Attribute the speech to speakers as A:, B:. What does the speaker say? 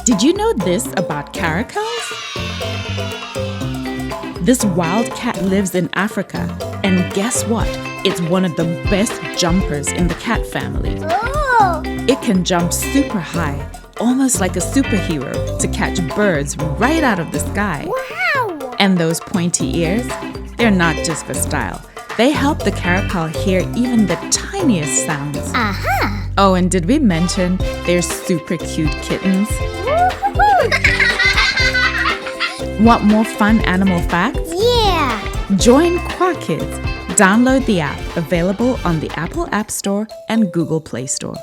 A: Did you know this about Caracals? This wild cat lives in Africa, and guess what? It's one of the best jumpers in the cat family.
B: Oh!
A: It can jump super high, almost like a superhero, to catch birds right out of the sky.
B: Wow!
A: And those pointy ears? They're not just for style. They help the caracal hear even the tiniest sounds.
B: Aha!
A: Oh, and did we mention they're super cute kittens? Want more fun animal facts?
B: Yeah!
A: Join Quack Kids. Download the app, available on the Apple App Store and Google Play Store.